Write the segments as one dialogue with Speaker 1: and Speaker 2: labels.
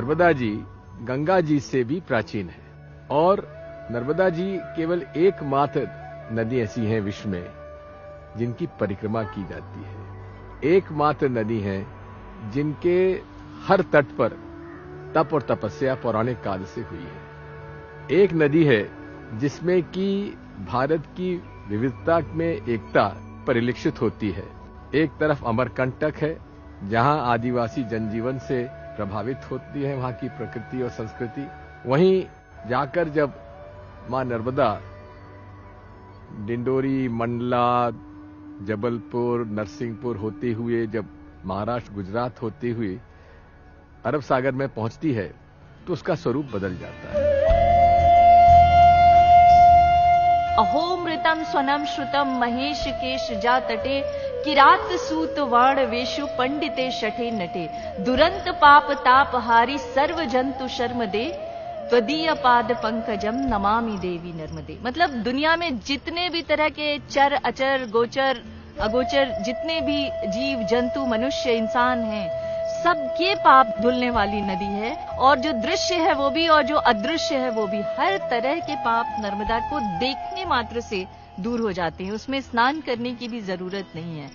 Speaker 1: नर्मदा जी गंगा जी से भी प्राचीन है और नर्मदा जी केवल एकमात्र नदी ऐसी है विश्व में जिनकी परिक्रमा की जाती है। एकमात्र नदी है जिनके हर तट पर तप और तपस्या पौराणिक काल से हुई है। एक नदी है जिसमें कि भारत की विविधता में एकता परिलक्षित होती है। एक तरफ अमरकंटक है जहां आदिवासी जनजीवन से प्रभावित होती है वहां की प्रकृति और संस्कृति। वहीं जाकर जब मां नर्मदा डिंडोरी, मंडला, जबलपुर, नरसिंहपुर होते हुए जब महाराष्ट्र, गुजरात होते हुए अरब सागर में पहुंचती है तो उसका स्वरूप बदल जाता है।
Speaker 2: अहोमृतम स्वनम श्रुतम महेश केश जा तटे किरात सूत वाण वेशु पंडिते शठे नटे दुरंत पाप ताप हारी सर्व जंतु शर्म दे त्वदीय पाद पंकजम नमामि देवी नर्मदे। मतलब दुनिया में जितने भी तरह के चर अचर गोचर अगोचर जितने भी जीव जंतु मनुष्य इंसान हैं सबके पाप धुलने वाली नदी है और जो दृश्य है वो भी और जो अदृश्य है वो भी, हर तरह के पाप नर्मदा को देखने मात्र से दूर हो जाते हैं। उसमें स्नान करने की भी जरूरत नहीं है।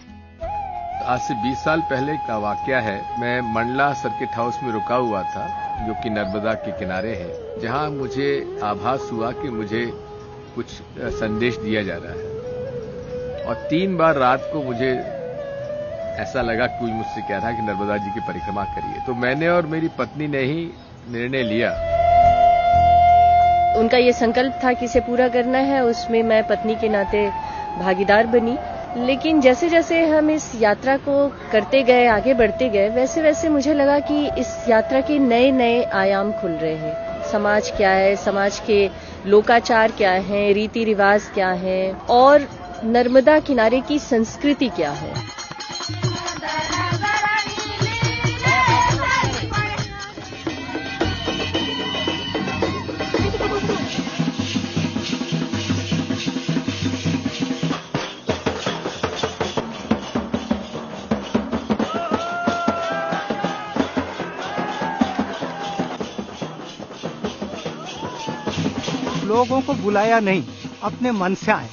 Speaker 1: आज से 20 साल पहले का वाकया है। मैं मंडला सर्किट हाउस में रुका हुआ था जो कि नर्मदा के किनारे है, जहां मुझे आभास हुआ कि मुझे कुछ संदेश दिया जा रहा है और 3 बार रात को मुझे ऐसा लगा कोई मुझसे कह रहा है कि नर्मदा जी की परिक्रमा करिए। तो मैंने और मेरी पत्नी ने ही निर्णय लिया।
Speaker 3: उनका ये संकल्प था कि इसे पूरा करना है, उसमें मैं पत्नी के नाते भागीदार बनी। लेकिन जैसे जैसे हम इस यात्रा को करते गए, आगे बढ़ते गए, वैसे वैसे मुझे लगा कि इस यात्रा के नए नए आयाम खुल रहे हैं। समाज क्या है, समाज के लोकाचार क्या है, रीति रिवाज क्या है और नर्मदा किनारे की संस्कृति क्या है।
Speaker 4: लोगों को बुलाया नहीं, अपने मन से आए।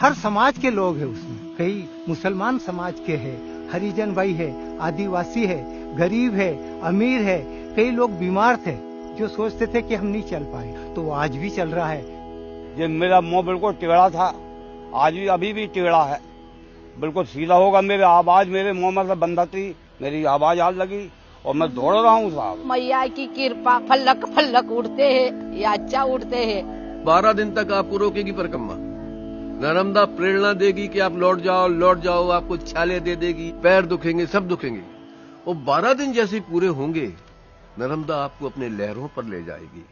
Speaker 4: हर समाज के लोग हैं उसमें। कई मुसलमान समाज के हैं, हरिजन भाई है, आदिवासी है, गरीब है, अमीर है। कई लोग बीमार थे जो सोचते थे कि हम नहीं चल पाए, तो वो आज भी चल रहा है।
Speaker 5: ये मेरा मुंह बिल्कुल टेढ़ा था, आज भी अभी भी टेढ़ा है। बिल्कुल सीधा होगा। मेरी आवाज मेरे मुंह में से बंद थी, मेरी आवाज आज लगी और मैं दौड़ रहा हूँ साहब।
Speaker 6: मैया की कृपा, फलक फलक उड़ते हैं या अच्छा उड़ते हैं।
Speaker 7: 12 दिन तक आपको रोकेगी परिक्रमा। नर्मदा प्रेरणा देगी कि आप लौट जाओ, आपको छाले दे देगी, पैर दुखेंगे, सब दुखेंगे। और 12 दिन जैसे पूरे होंगे नर्मदा आपको अपने लहरों पर ले जाएगी।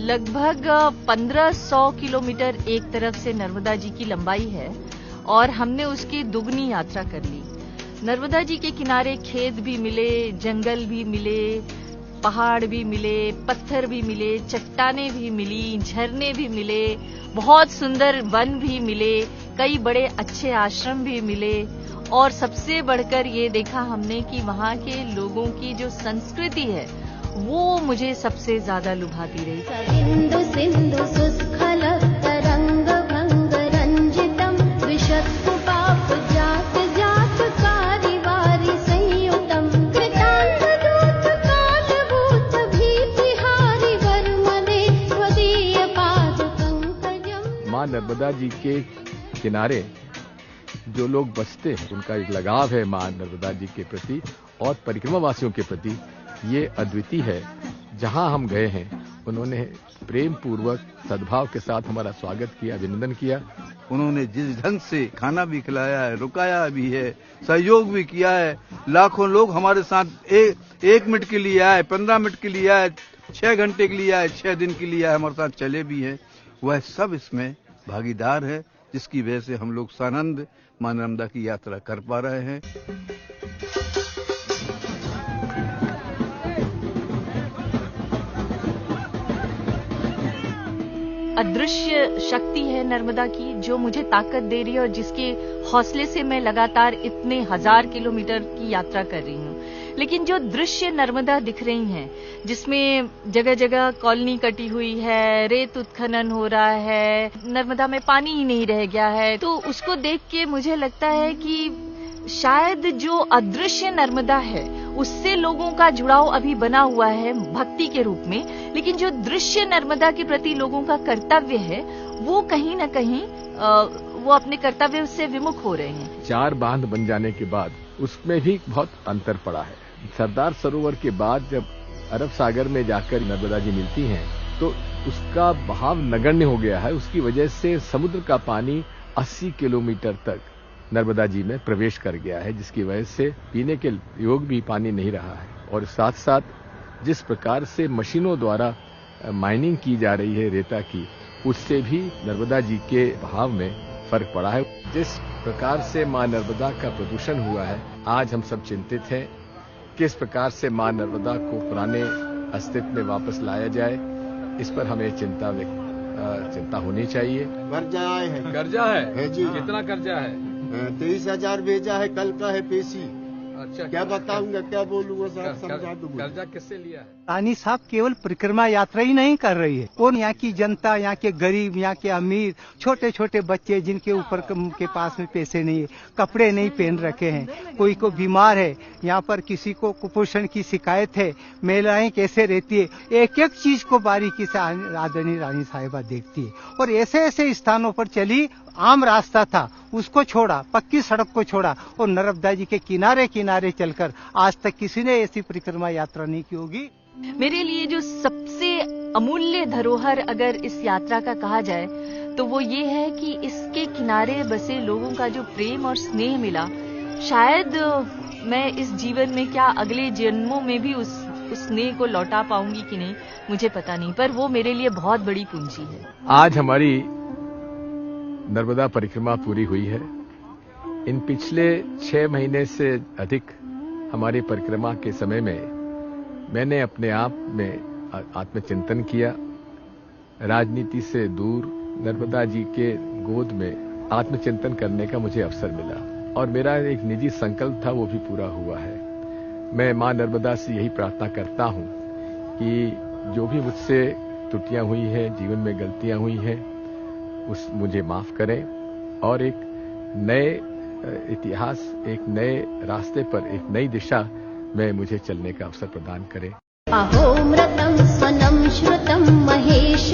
Speaker 2: लगभग 1500 किलोमीटर एक तरफ से नर्मदा जी की लंबाई है और हमने उसकी दुगनी यात्रा कर ली। नर्मदा जी के किनारे खेत भी मिले, जंगल भी मिले, पहाड़ भी मिले, पत्थर भी मिले, चट्टानें भी मिली, झरने भी मिले, बहुत सुंदर वन भी मिले, कई बड़े अच्छे आश्रम भी मिले और सबसे बढ़कर ये देखा हमने कि वहाँ के लोगों की जो संस्कृति है वो मुझे सबसे ज्यादा लुभाती रही।
Speaker 8: सिंधु सिंधु सुस्खल तरंग भंग रंजितम विशत्तु पाप जात जात कारी वारी संयुतम कृतांत दूत काल भूत भीतिहारी वर्मदे त्वदीय पाद पंकजम।
Speaker 1: मां नर्मदा जी के किनारे जो लोग बसते हैं उनका एक लगाव है मां नर्मदा जी के प्रति और परिक्रमा वासियों के प्रति ये अद्वितीय है। जहां हम गए हैं उन्होंने प्रेम पूर्वक सद्भाव के साथ हमारा स्वागत किया, अभिनंदन किया।
Speaker 9: उन्होंने जिस ढंग से खाना भी खिलाया है, रुकाया भी है, सहयोग भी किया है। लाखों लोग हमारे साथ एक मिनट के लिए आए, 15 मिनट के लिए आए, 6 घंटे के लिए आए, 6 दिन के लिए आए, हमारे साथ चले भी हैं। वह सब इसमें भागीदार है जिसकी वजह से हम लोग सानंद मां नर्मदा की यात्रा कर पा रहे हैं।
Speaker 2: अदृश्य शक्ति है नर्मदा की जो मुझे ताकत दे रही है और जिसके हौसले से मैं लगातार इतने 1000 किलोमीटर की यात्रा कर रही हूँ। लेकिन जो दृश्य नर्मदा दिख रही हैं, जिसमें जगह जगह कॉलोनी कटी हुई है, रेत उत्खनन हो रहा है, नर्मदा में पानी ही नहीं रह गया है, तो उसको देख के मुझे लगता है कि शायद जो अदृश्य नर्मदा है उससे लोगों का जुड़ाव अभी बना हुआ है भक्ति के रूप में, लेकिन जो दृश्य नर्मदा के प्रति लोगों का कर्तव्य है वो कहीं न कहीं वो अपने कर्तव्य से विमुख हो रहे हैं।
Speaker 1: 4 बांध बन जाने के बाद उसमें भी बहुत अंतर पड़ा है। सरदार सरोवर के बाद जब अरब सागर में जाकर नर्मदा जी मिलती हैं तो उसका बहाव नगण्य हो गया है। उसकी वजह से समुद्र का पानी 80 किलोमीटर तक नर्मदा जी में प्रवेश कर गया है, जिसकी वजह से पीने के योग्य भी पानी नहीं रहा है। और साथ साथ जिस प्रकार से मशीनों द्वारा माइनिंग की जा रही है रेता की, उससे भी नर्मदा जी के बहाव में फर्क पड़ा है। जिस प्रकार से मां नर्मदा का प्रदूषण हुआ है, आज हम सब चिंतित हैं किस प्रकार से मां नर्मदा को पुराने अस्तित्व में वापस लाया जाए। इस पर हमें चिंता होनी चाहिए।
Speaker 10: कर्जा है,
Speaker 1: कर्जा है
Speaker 10: जी।
Speaker 1: कितना कर्जा है?
Speaker 10: 23,000 भेजा है, कल का है पेशी।
Speaker 1: अच्छा,
Speaker 10: क्या बताऊंगा, क्या बोलूंगा साहब, समझा दूंगा।
Speaker 1: कर्जा किससे लिया है?
Speaker 4: रानी साहब केवल परिक्रमा यात्रा ही नहीं कर रही है, वो यहाँ की जनता, यहाँ के गरीब, यहाँ के अमीर, छोटे छोटे बच्चे जिनके ऊपर के पास में पैसे नहीं है, कपड़े नहीं पहन रखे हैं, कोई को बीमार है, यहाँ पर किसी को कुपोषण की शिकायत है, महिलाएं कैसे रहती है, एक एक चीज को बारीकी से आदरणीय रानी साहिबा देखती है। और ऐसे ऐसे स्थानों पर चली, आम रास्ता था उसको छोड़ा, पक्की सड़क को छोड़ा और नर्मदा जी के किनारे किनारे चलकर आज तक किसी ने ऐसी परिक्रमा यात्रा नहीं की होगी।
Speaker 2: मेरे लिए जो सबसे अमूल्य धरोहर अगर इस यात्रा का कहा जाए तो वो ये है कि इसके किनारे बसे लोगों का जो प्रेम और स्नेह मिला, शायद मैं इस जीवन में क्या अगले जन्मों में भी उस स्नेह को लौटा पाऊंगी कि नहीं मुझे पता नहीं, पर वो मेरे लिए बहुत बड़ी पूंजी है।
Speaker 1: आज हमारी नर्मदा परिक्रमा पूरी हुई है। इन पिछले 6 महीने से अधिक हमारी परिक्रमा के समय में मैंने अपने आप में आत्मचिंतन किया, राजनीति से दूर नर्मदा जी के गोद में आत्मचिंतन करने का मुझे अवसर मिला और मेरा एक निजी संकल्प था वो भी पूरा हुआ है। मैं मां नर्मदा से यही प्रार्थना करता हूं कि जो भी मुझसे त्रुटियां हुई हैं, जीवन में गलतियां हुई हैं, उस मुझे माफ करें और एक नए इतिहास, एक नए रास्ते पर, एक नई दिशा में मुझे चलने का अवसर प्रदान करें।
Speaker 8: अहोमृतं स्वनं श्रुतं महेश